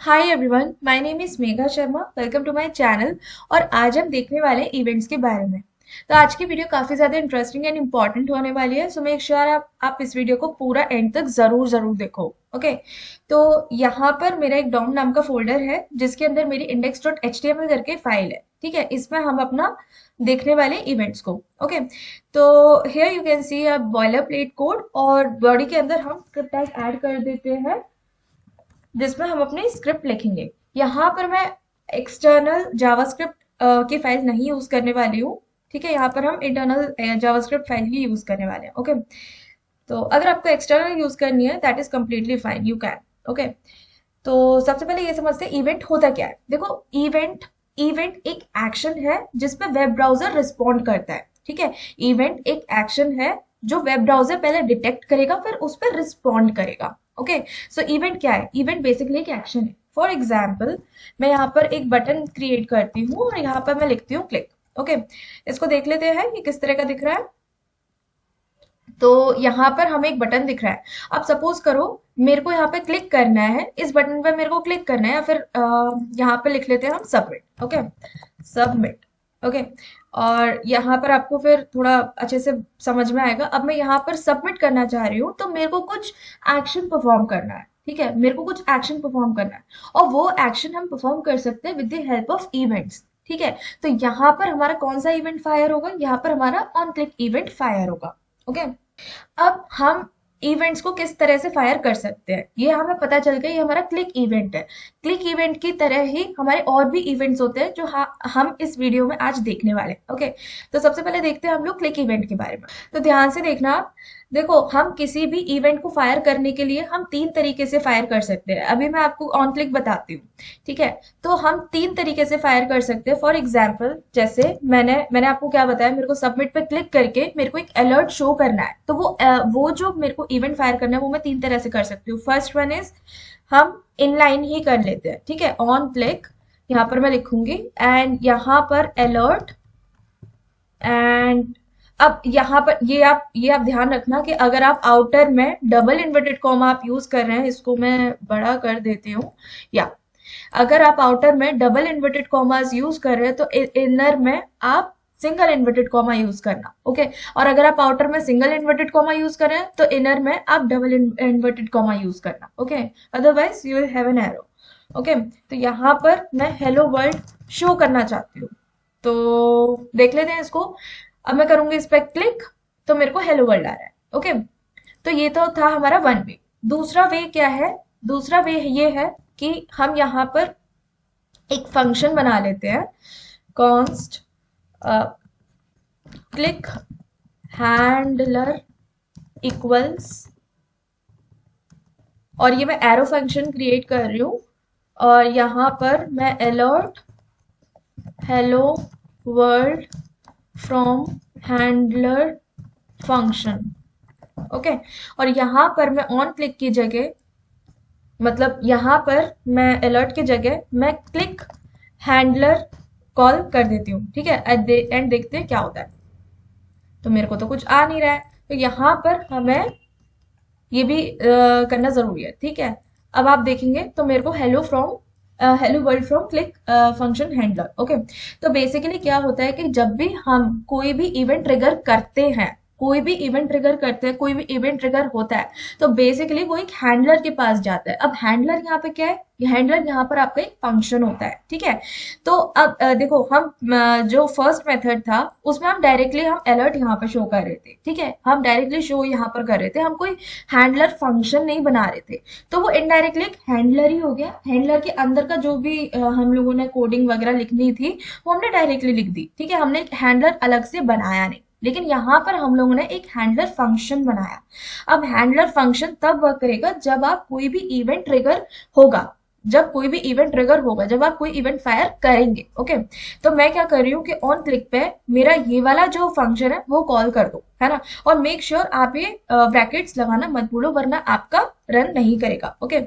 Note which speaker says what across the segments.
Speaker 1: Hi everyone, my name is Megha Sharma. Welcome to my channel. और आज हम देखने वाले हैं इवेंट्स के बारे में। तो आज की वीडियो काफी ज्यादा इंटरेस्टिंग एंड इम्पोर्टेंट होने वाली है, सो मेक श्योर आप इस वीडियो को पूरा एंड तक जरूर जरूर देखो। ओके। तो यहाँ पर मेरा एक डॉम नाम का फोल्डर है जिसके अंदर मेरी index.html करके फाइल है। ठीक है, इसमें हम अपना देखने वाले इवेंट्स को। ओके। तो here you can see a boiler plate code, और बॉडी के अंदर हम स्क्रिप्ट टैग ऐड कर देते हैं जिसमें हम अपनी स्क्रिप्ट लिखेंगे। यहाँ पर मैं एक्सटर्नल जावास्क्रिप्ट की फाइल नहीं यूज करने वाली हूँ। ठीक है, यहाँ पर हम इंटरनल जावास्क्रिप्ट फाइल ही यूज करने वाले हैं। ओके। तो अगर आपको एक्सटर्नल यूज करनी है that is completely fine, you can. Okay. तो सबसे पहले ये समझते हैं इवेंट होता क्या है। देखो, इवेंट इवेंट एक एक्शन है जिसपे वेब ब्राउजर रिस्पॉन्ड करता है। ठीक है, इवेंट एक एक्शन है जो वेब ब्राउजर पहले डिटेक्ट करेगा फिर उस पर रिस्पॉन्ड करेगा। ओके। सो इवेंट क्या है? इवेंट बेसिकली एक एक्शन है। फॉर एग्जाम्पल, मैं यहाँ पर एक बटन क्रिएट करती हूँ और यहाँ पर मैं लिखती हूँ क्लिक। ओके। इसको देख लेते हैं ये किस तरह का दिख रहा है। तो यहाँ पर हमें एक बटन दिख रहा है। अब सपोज करो मेरे को यहाँ पे क्लिक करना है, इस बटन पे मेरे को क्लिक करना है, या फिर यहाँ पे लिख लेते हैं हम सबमिट। Okay, submit. ओके। और यहाँ पर आपको फिर थोड़ा अच्छे से समझ में आएगा। अब मैं यहाँ पर सबमिट करना चाह रही हूँ तो मेरे को कुछ एक्शन परफॉर्म करना है। ठीक है, मेरे को कुछ एक्शन परफॉर्म करना है, और वो एक्शन हम परफॉर्म कर सकते हैं with the help of events. ठीक है, तो यहाँ पर हमारा कौन सा इवेंट फायर होगा? यहाँ पर हमारा ऑन क्लिक इवेंट फायर होगा। ओके। अब हम इवेंट्स को किस तरह से फायर कर सकते हैं ये हमें पता चल गया। ये हमारा क्लिक इवेंट है। क्लिक इवेंट की तरह ही हमारे और भी इवेंट्स होते हैं जो हम इस वीडियो में आज देखने वाले हैं। ओके। तो सबसे पहले देखते हैं हम लोग क्लिक इवेंट के बारे में। तो ध्यान से देखना आप। देखो, हम किसी भी इवेंट को फायर करने के लिए हम तीन तरीके से फायर कर सकते हैं। अभी मैं आपको ऑन क्लिक बताती हूँ। ठीक है, तो हम तीन तरीके से फायर कर सकते हैं। फॉर एग्जाम्पल, जैसे मैंने आपको क्या बताया, मेरे को सबमिट पे क्लिक करके मेरे को एक अलर्ट शो करना है, तो वो जो मेरे को इवेंट फायर करना है वो मैं तीन तरह से कर सकती हूँ। फर्स्ट वन इज हम इनलाइन ही कर लेते हैं। ठीक है, ऑन क्लिक यहाँ पर मैं लिखूंगी एंड यहाँ पर अलर्ट। एंड अब यहाँ पर ये आप ध्यान रखना कि अगर आप आउटर में डबल इन्वर्टेड कॉमा आप यूज कर रहे हैं, इसको मैं बड़ा कर देती हूँ। या अगर आप आउटर में डबल इन्वर्टेड कॉमास यूज कर रहे हैं तो इनर में आप सिंगल इन्वर्टेड कॉमा यूज करना। ओके। और अगर आप आउटर में सिंगल इन्वर्टेड कॉमा यूज कर रहे हैं तो इनर में आप डबल इन्वर्टेड कॉमा यूज करना। Okay, otherwise you will have an arrow. Okay. तो यहाँ पर मैं हेलो वर्ल्ड शो करना चाहती हूँ, तो देख लेते हैं इसको। अब मैं करूंगी इस पर क्लिक, तो मेरे को हेलो वर्ल्ड आ रहा है। ओके। तो ये तो था हमारा वन वे। दूसरा वे क्या है? दूसरा वे ये है कि हम यहाँ पर एक फंक्शन बना लेते हैं, कॉन्स्ट क्लिक हैंडलर इक्वल्स, और ये मैं एरो फंक्शन क्रिएट कर रही हूँ, और यहाँ पर मैं alert hello world from handler function. Okay. और यहाँ पर मैं ऑन क्लिक की जगह, मतलब यहाँ पर मैं अलर्ट की जगह मैं क्लिक हैंडलर कॉल कर देती हूँ। ठीक है, एंड देखते हैं क्या होता है। तो मेरे को तो कुछ आ नहीं रहा है, तो यहाँ पर हमें ये भी करना जरूरी है। ठीक है, अब आप देखेंगे तो मेरे को hello world from click function handler. Okay. तो बेसिकली क्या होता है कि जब भी हम कोई भी इवेंट ट्रिगर करते हैं, कोई भी इवेंट ट्रिगर होता है, तो बेसिकली वो एक हैंडलर के पास जाता है। अब हैंडलर यहाँ पे क्या है? हैंडलर यहाँ पर आपका एक फंक्शन होता है। ठीक है। तो अब देखो, हम जो फर्स्ट मेथड था उसमें हम अलर्ट यहाँ पर शो कर रहे थे। ठीक है, हम डायरेक्टली शो यहाँ पर कर रहे थे, हम कोई हैंडलर फंक्शन नहीं बना रहे थे। तो वो इनडायरेक्टली एक हैंडलर ही हो गया। हैंडलर के अंदर का जो भी हम लोगों ने कोडिंग वगैरह लिखनी थी वो हमने डायरेक्टली लिख दी। ठीक है, हमने एक हैंडलर अलग से बनाया नहीं, लेकिन यहाँ पर हम लोगों ने एक हैंडलर फंक्शन बनाया। अब हैंडलर फंक्शन तब वर्क करेगा जब आप कोई भी इवेंट ट्रिगर होगा, जब आप कोई इवेंट फायर करेंगे। ओके। तो मैं क्या कर रही हूँ कि ऑन क्लिक पे मेरा ये वाला जो फंक्शन है वो कॉल कर दो, है ना। और मेक श्योर आप ये ब्रैकेट्स लगाना मत भूलो, वरना आपका रन नहीं करेगा। ओके।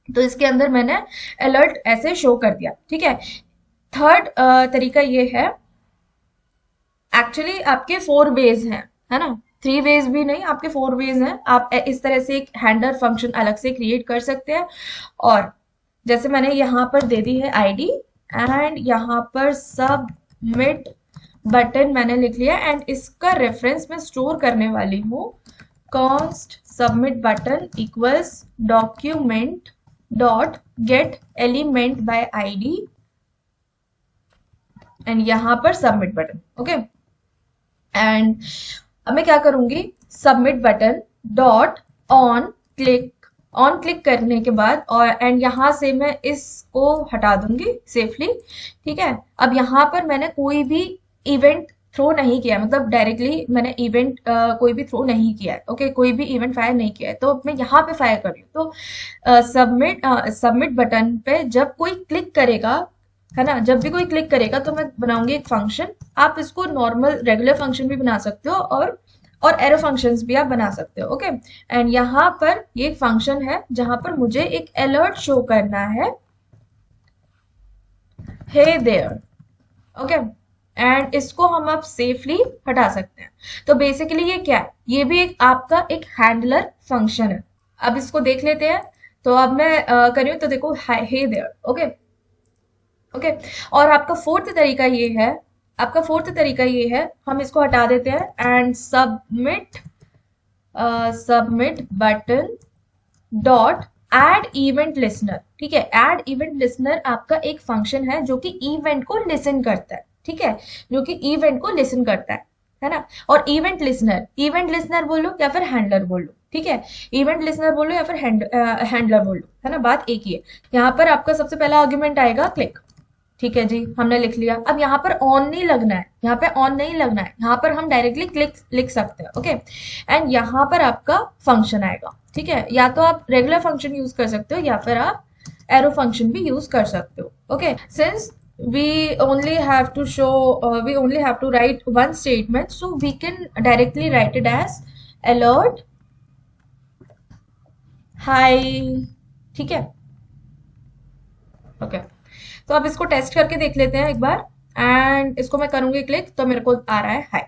Speaker 1: तो इसके अंदर मैंने अलर्ट ऐसे शो कर दिया। ठीक है। थर्ड तरीका ये है, एक्चुअली आपके फोर वेज हैं, है ना। थ्री वेज भी नहीं, आपके फोर वेज हैं। आप इस तरह से एक हैंडलर फंक्शन अलग से क्रिएट कर सकते हैं। और जैसे मैंने यहाँ पर दे दी है आईडी एंड यहाँ पर सबमिट बटन मैंने लिख लिया एंड इसका रेफरेंस मैं स्टोर करने वाली हूँ const submit button equals document dot get element by id and यहाँ पर सबमिट बटन ओके। एंड अब मैं क्या करूंगी, submit button dot on click करने के बाद और एंड यहाँ से मैं इसको हटा दूंगी सेफली, ठीक है। अब यहाँ पर मैंने कोई भी इवेंट थ्रो नहीं किया, मतलब डायरेक्टली मैंने इवेंट कोई भी थ्रो नहीं किया है, ओके, कोई भी इवेंट फायर नहीं किया है, तो मैं यहाँ पे फायर कर रही हूँ। तो सबमिट बटन पे जब कोई क्लिक करेगा, है ना, जब भी कोई क्लिक करेगा तो मैं बनाऊंगी एक फंक्शन। आप इसको नॉर्मल रेगुलर फंक्शन भी बना सकते हो और एरो फंक्शंस भी आप बना सकते हो, ओके। एंड यहाँ पर ये एक फंक्शन है जहां पर मुझे एक अलर्ट शो करना है, हे देयर, ओके। एंड इसको हम अब सेफली हटा सकते हैं। तो बेसिकली ये क्या है, ये भी एक आपका एक हैंडलर फंक्शन है। अब इसको देख लेते हैं। तो अब मैं कर रही हूँ, तो देखो हे देयर, ओके ओके। और आपका फोर्थ तरीका ये है, हम इसको हटा देते हैं and submit button dot add event listener, ठीक है। एड इवेंट लिसनर आपका एक फंक्शन है जो कि इवेंट को लिसन करता है, ठीक है, जो कि इवेंट को लिसन करता है ना। और इवेंट लिसनर बोलो या फिर हैंडलर बोलो, ठीक है, इवेंट लिसनर बोलो या फिर हैंडलर बोलो, है ना, बात एक ही है। यहाँ पर आपका सबसे पहला आर्गुमेंट आएगा क्लिक, ठीक है जी, हमने लिख लिया। अब यहाँ पर ऑन नहीं लगना है, यहाँ पे ऑन नहीं लगना है, यहाँ पर हम डायरेक्टली क्लिक लिख सकते हैं, ओके। एंड यहाँ पर आपका फंक्शन आएगा, ठीक है। या तो आप रेगुलर फंक्शन यूज कर सकते हो या फिर आप एरो फंक्शन भी यूज कर सकते हो, okay. Since we only have to show we only have to write one statement, so we can directly write it as alert hi, ठीक है, ओके। तो अब इसको टेस्ट करके देख लेते हैं एक बार एंड इसको मैं करूंगी क्लिक, तो मेरे को आ रहा है हाई,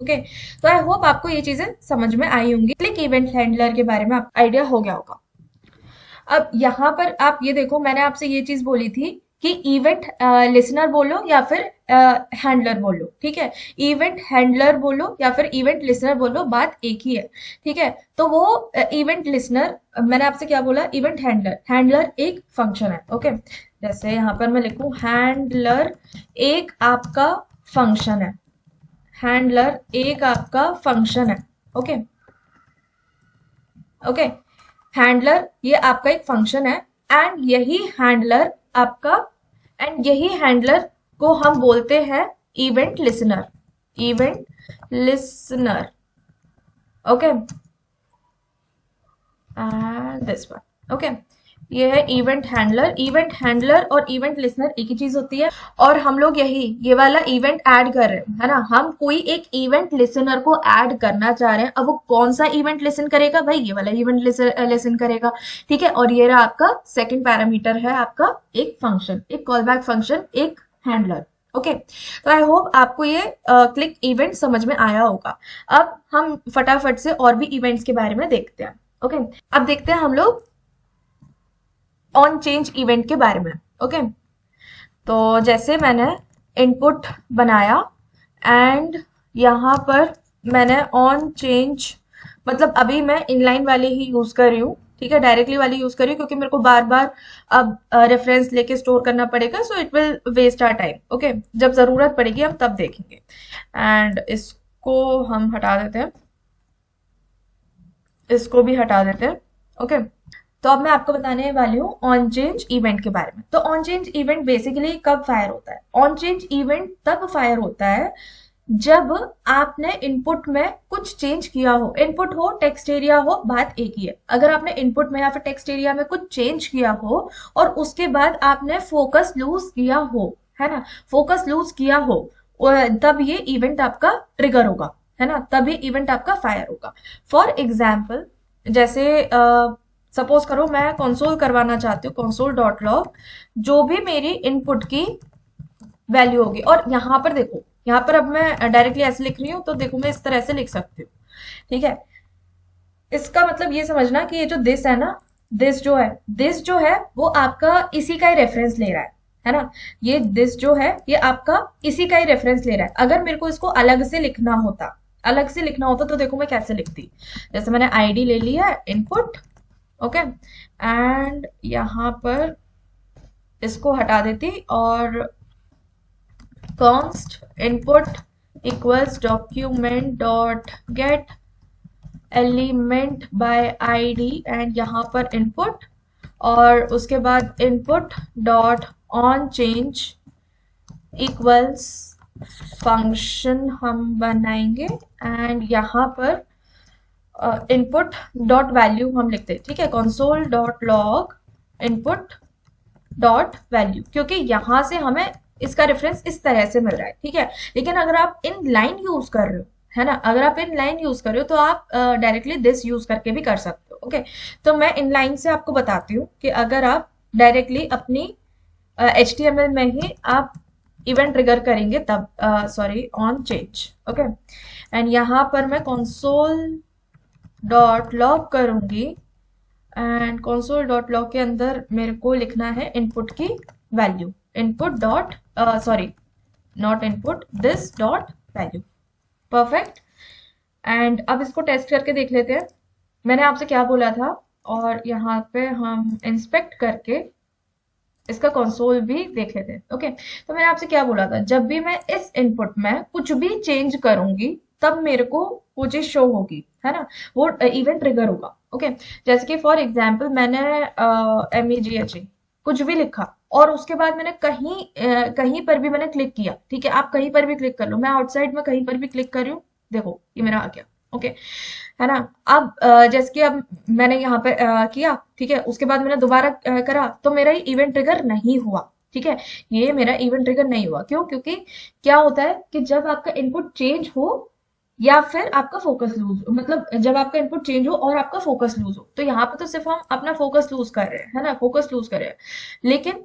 Speaker 1: ओके। तो आई होप आपको ये चीजें समझ में आई होंगी। क्लिक इवेंट हैंडलर के बारे में आपको आइडिया हो गया होगा। अब यहाँ पर आप ये देखो, मैंने आपसे ये चीज बोली थी कि इवेंट लिसनर बोलो या फिर हैंडलर बोलो, ठीक है। इवेंट हैंडलर बोलो या फिर इवेंट लिसनर बोलो, बात एक ही है, ठीक है। तो वो इवेंट लिसनर, मैंने आपसे क्या बोला, इवेंट हैंडलर एक फंक्शन है, ओके। जैसे यहाँ पर मैं लिखूं हैंडलर एक आपका फंक्शन है, हैंडलर एक आपका फंक्शन है, ओके ओके। हैंडलर ये आपका एक फंक्शन है एंड यही हैंडलर को हम बोलते हैं event listener, okay. This one, okay. ये है इवेंट हैंडलर और इवेंट लिसनर एक ही चीज होती है। और हम लोग ये वाला इवेंट ऐड कर रहे हैं, है ना, हम कोई एक इवेंट लिसनर को ऐड करना चाह रहे हैं। अब वो कौन सा इवेंट लिसन करेगा भाई, ये वाला इवेंट लिसन करेगा, ठीक है। और ये रहा आपका सेकंड पैरामीटर है, आपका एक फंक्शन, एक कॉल बैक फंक्शन, एक हैंडलर, ओके। तो आई होप आपको ये क्लिक इवेंट समझ में आया होगा। अब हम फटाफट से और भी इवेंट्स के बारे में देखते हैं, ओके। अब देखते हैं हम लोग ऑन चेंज इवेंट के बारे में, ओके। तो जैसे मैंने इनपुट बनाया एंड यहाँ पर मैंने ऑन चेंज, मतलब अभी मैं इनलाइन वाली ही यूज कर रही हूँ, ठीक है, डायरेक्टली वाली यूज कर रही हूँ क्योंकि मेरे को बार बार अब रेफरेंस लेके स्टोर करना पड़ेगा, so it will waste our time, okay. जब जरूरत पड़ेगी हम तब देखेंगे। एंड इसको हम हटा देते हैं, इसको भी हटा देते हैं, ओके। तो अब मैं आपको बताने वाली हूँ ऑन चेंज इवेंट के बारे में। तो ऑन चेंज इवेंट बेसिकली कब फायर होता है? ऑन चेंज इवेंट तब फायर होता है जब आपने इनपुट में कुछ चेंज किया हो, इनपुट हो टेक्स्ट एरिया हो, बात एक ही है। अगर आपने इनपुट में या फिर टेक्स्ट एरिया में कुछ चेंज किया हो और उसके बाद आपने फोकस लूज किया हो, है ना, फोकस लूज किया हो, तब ये इवेंट आपका ट्रिगर होगा, है ना, तभी इवेंट आपका फायर होगा। फॉर एग्जाम्पल, जैसे सपोज करो मैं कंसोल करवाना चाहती हूँ, कंसोल डॉट लॉग, जो भी मेरी इनपुट की वैल्यू होगी। और यहाँ पर देखो, यहाँ पर अब मैं डायरेक्टली ऐसे लिख रही हूँ, तो देखो मैं इस तरह से लिख सकती हूँ, ठीक है। इसका मतलब ये समझना कि ये जो दिस है ना, दिस जो है वो आपका इसी का ही रेफरेंस ले रहा है ना। ये दिस जो है ये आपका इसी का ही रेफरेंस ले रहा है। अगर मेरे को इसको अलग से लिखना होता तो देखो मैं कैसे लिखती। जैसे मैंने आईडी ले लिया इनपुट, ओके, एंड यहाँ पर इसको हटा देती और const input equals document dot get element by id and यहाँ पर input, और उसके बाद input dot on change equals function हम बनाएंगे एंड यहाँ पर इनपुट डॉट वैल्यू हम लिखते हैं, ठीक है, console dot log input dot value, क्योंकि यहां से हमें इसका रेफरेंस इस तरह से मिल रहा है, ठीक है। लेकिन अगर आप इन लाइन यूज कर रहे हो, है ना, अगर आप इन लाइन यूज कर रहे हो तो आप डायरेक्टली दिस यूज करके भी कर सकते हो, ओके। तो मैं इन लाइन से आपको बताती हूँ कि अगर आप डायरेक्टली अपनी HTML में ही आप इवेंट ट्रिगर करेंगे तब, sorry, on change, okay, and यहाँ पर मैं कंसोल डॉट लॉग करूंगी एंड कंसोल डॉट लॉग के अंदर मेरे को लिखना है इनपुट की value, input dot sorry not input, this dot value, perfect. And अब इसको टेस्ट करके देख लेते हैं मैंने आपसे क्या बोला था, और यहाँ पे हम इंस्पेक्ट करके इसका कंसोल भी देख लेते हैं, ओके। तो मैंने आपसे क्या बोला था, जब भी मैं इस इनपुट में कुछ भी चेंज करूंगी तब मेरे को वो चीज शो होगी, है ना, वो इवेंट ट्रिगर होगा, ओके। जैसे कि फॉर एग्जांपल मैंने MEGHA कुछ भी लिखा और उसके बाद मैंने कहीं पर भी मैंने क्लिक किया, ठीक है, आप कहीं पर भी क्लिक कर लो, मैं आउटसाइड में कहीं पर भी क्लिक कर रही हूँ, देखो ये मेरा आ गया, ओके, है ना। अब जैसे कि अब मैंने यहाँ पे किया, ठीक है, उसके बाद मैंने दोबारा करा तो मेरा ये इवेंट ट्रिगर नहीं हुआ, ठीक है, ये मेरा इवेंट ट्रिगर नहीं हुआ। क्यों? क्योंकि क्या होता है कि जब आपका इनपुट चेंज हो या फिर आपका फोकस लूज हो, मतलब जब आपका इनपुट चेंज हो और आपका फोकस लूज हो, तो यहाँ पे तो सिर्फ हम अपना फोकस लूज कर रहे हैं, है ना, फोकस लूज कर रहे हैं। लेकिन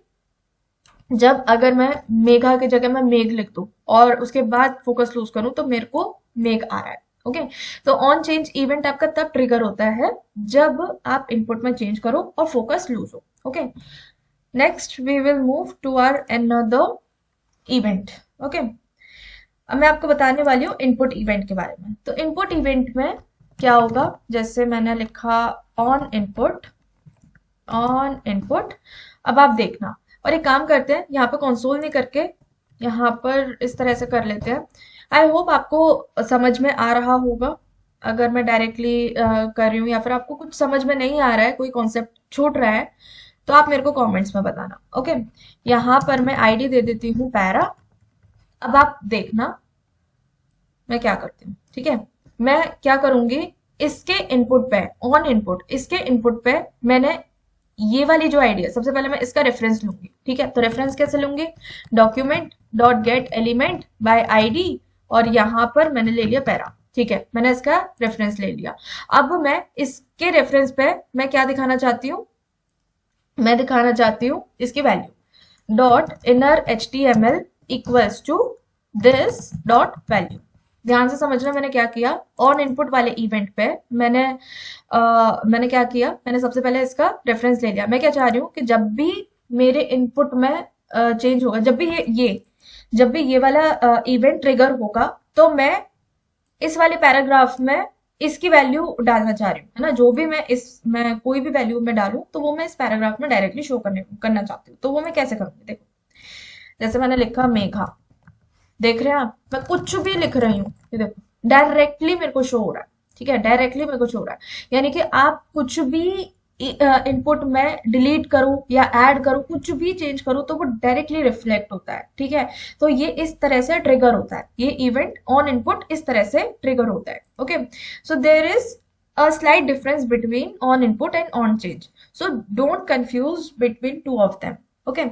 Speaker 1: जब अगर मैं मेघा की जगह मैं मेघ लिख दूं और उसके बाद फोकस लूज करूं तो मेरे को मेघ आ रहा है, ओके। तो ऑन चेंज इवेंट आपका तब ट्रिगर होता है जब आप इनपुट में चेंज करो और फोकस लूज हो, okay. Next we will move to our another event, okay. अब मैं आपको बताने वाली हूँ इनपुट इवेंट के बारे में। तो इनपुट इवेंट में क्या होगा, जैसे मैंने लिखा ऑन इनपुट, ऑन इनपुट। अब आप देखना, और एक काम करते हैं, यहाँ पे कंसोल नहीं करके यहाँ पर इस तरह से कर लेते हैं। आई होप आपको समझ में आ रहा होगा। अगर मैं डायरेक्टली कर रही हूँ या फिर आपको कुछ समझ में नहीं आ रहा है, कोई कॉन्सेप्ट छूट रहा है, तो आप मेरे को कमेंट्स में बताना, ओके। यहाँ पर मैं आईडी दे देती हूँ पैरा। अब आप देखना मैं क्या करती हूँ, ठीक है। मैं क्या करूंगी, इसके इनपुट पे, ऑन इनपुट, इसके इनपुट पे मैंने ये वाली जो आईडी है, सबसे पहले मैं इसका रेफरेंस लूंगी, ठीक है। तो रेफरेंस कैसे लूंगी, document dot gate element by ID, और यहाँ पर मैंने ले लिया पैरा, ठीक है, मैंने इसका रेफरेंस ले लिया। अब मैं इसके रेफरेंस पे मैं क्या दिखाना चाहती हूँ, मैं दिखाना चाहती हूँ इसकी value, dot inner HTML equals to this dot value. ध्यान से समझना मैंने क्या किया, ऑन इनपुट वाले इवेंट पे मैंने क्या किया, मैंने सबसे पहले इसका रेफरेंस ले लिया। मैं क्या चाह रही हूँ कि जब भी मेरे इनपुट में चेंज होगा, जब भी ये वाला इवेंट ट्रिगर होगा, तो मैं इस वाले पैराग्राफ में इसकी वैल्यू डालना चाह रही हूँ, है ना। जो भी मैं कोई भी वैल्यू में डालूं तो वो मैं इस पैराग्राफ में डायरेक्टली शो करना चाहती हूँ। तो वो मैं कैसे करूंगी, देखो, जैसे मैंने लिखा मेघा, देख रहे हैं आप, मैं कुछ भी लिख रही हूँ, ये देखो डायरेक्टली मेरे को शो हो रहा है, ठीक है, डायरेक्टली मेरे को शो हो रहा है। यानी कि आप कुछ भी इनपुट में डिलीट करूं या ऐड करूं, कुछ भी चेंज करूं, तो वो डायरेक्टली रिफ्लेक्ट होता है, ठीक है। तो ये इस तरह से ट्रिगर होता है, ये इवेंट ऑन इनपुट इस तरह से ट्रिगर होता है, okay. So there is a slight difference between on input and on change, so don't confuse between two of them, okay।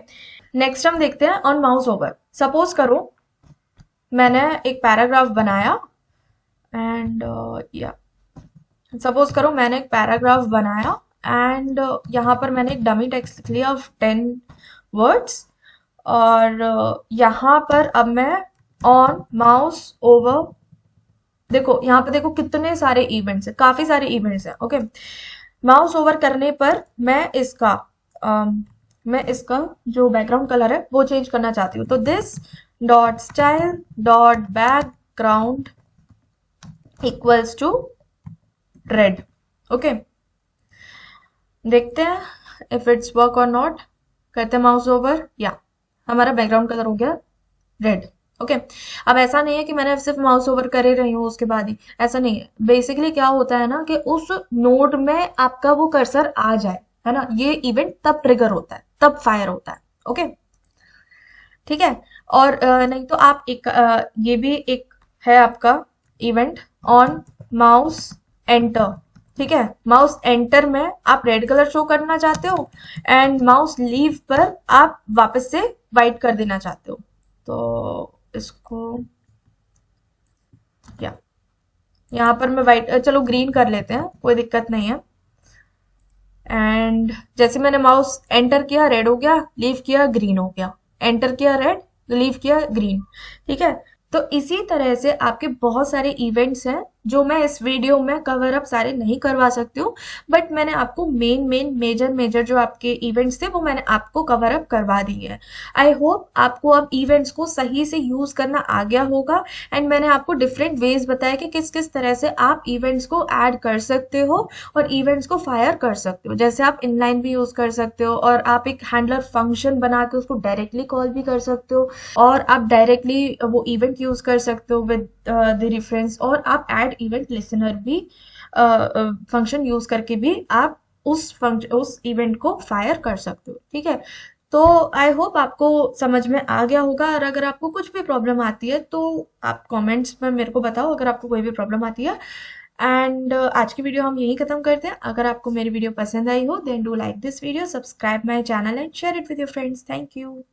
Speaker 1: next हम देखते हैं on mouse over। सपोज करो मैंने एक पैराग्राफ बनाया एंड या सपोज करो मैंने एक पैराग्राफ बनाया एंड यहाँ पर मैंने एक डमी टेक्स्ट लिख लिया ऑफ 10 वर्ड्स, और यहाँ पर अब मैं ऑन माउस ओवर, देखो यहाँ पे देखो कितने सारे इवेंट्स हैं, काफी सारे इवेंट्स हैं, ओके। माउस ओवर करने पर मैं इसका जो बैकग्राउंड कलर है वो चेंज करना चाहती हूँ। तो this dot style dot background equals to red. Okay, देखते हैं इफ इट्स वर्क और नॉट। करते हैं माउस ओवर, या हमारा बैकग्राउंड कलर हो गया रेड। ओके, अब ऐसा नहीं है कि मैंने सिर्फ माउस ओवर कर ही रही हूँ उसके बाद ही, ऐसा नहीं है। बेसिकली क्या होता है ना कि उस नोड में आपका वो कर्सर आ जाए, है ना, ये इवेंट तब ट्रिगर होता है, तब फायर होता है। ओके, ठीक है। और नहीं तो आप ये भी एक है आपका इवेंट ऑन माउस एंटर। ठीक है, माउस एंटर में आप रेड कलर शो करना चाहते हो एंड माउस लीव पर आप वापस से वाइट कर देना चाहते हो। तो इसको, या यहाँ पर मैं वाइट, चलो ग्रीन कर लेते हैं, कोई दिक्कत नहीं है। एंड जैसे मैंने माउस एंटर किया रेड हो गया, लीव किया ग्रीन हो गया, एंटर किया रेड, लीव किया ग्रीन। ठीक है, तो इसी तरह से आपके बहुत सारे इवेंट्स हैं जो मैं इस वीडियो में कवर अप सारे नहीं करवा सकती हूँ, बट मैंने आपको मेन मेन मेजर मेजर जो आपके इवेंट्स थे वो मैंने आपको कवर अप करवा दिए हैं। आई होप आपको अब इवेंट्स को सही से यूज करना आ गया होगा। एंड मैंने आपको डिफरेंट वेज बताया कि किस किस तरह से आप इवेंट्स को ऐड कर सकते हो और इवेंट्स को फायर कर सकते हो। जैसे आप इनलाइन भी यूज कर सकते हो, और आप एक हैंडलर फंक्शन बना के उसको डायरेक्टली कॉल भी कर सकते हो, और आप डायरेक्टली वो इवेंट यूज कर सकते हो विद द रेफरेंस, और आप ऐड इवेंट लिसनर भी फंक्शन यूज करके भी आप उस इवेंट को फायर कर सकते हो। ठीक है, तो आई होप आपको समझ में आ गया होगा। और अगर आपको कुछ भी प्रॉब्लम आती है तो आप कमेंट्स में मेरे को बताओ, अगर आपको कोई भी प्रॉब्लम आती है। एंड आज की वीडियो हम यही खत्म करते हैं। अगर आपको मेरी वीडियो पसंद आई हो then do like this video, subscribe my channel and share it with your friends. Thank you.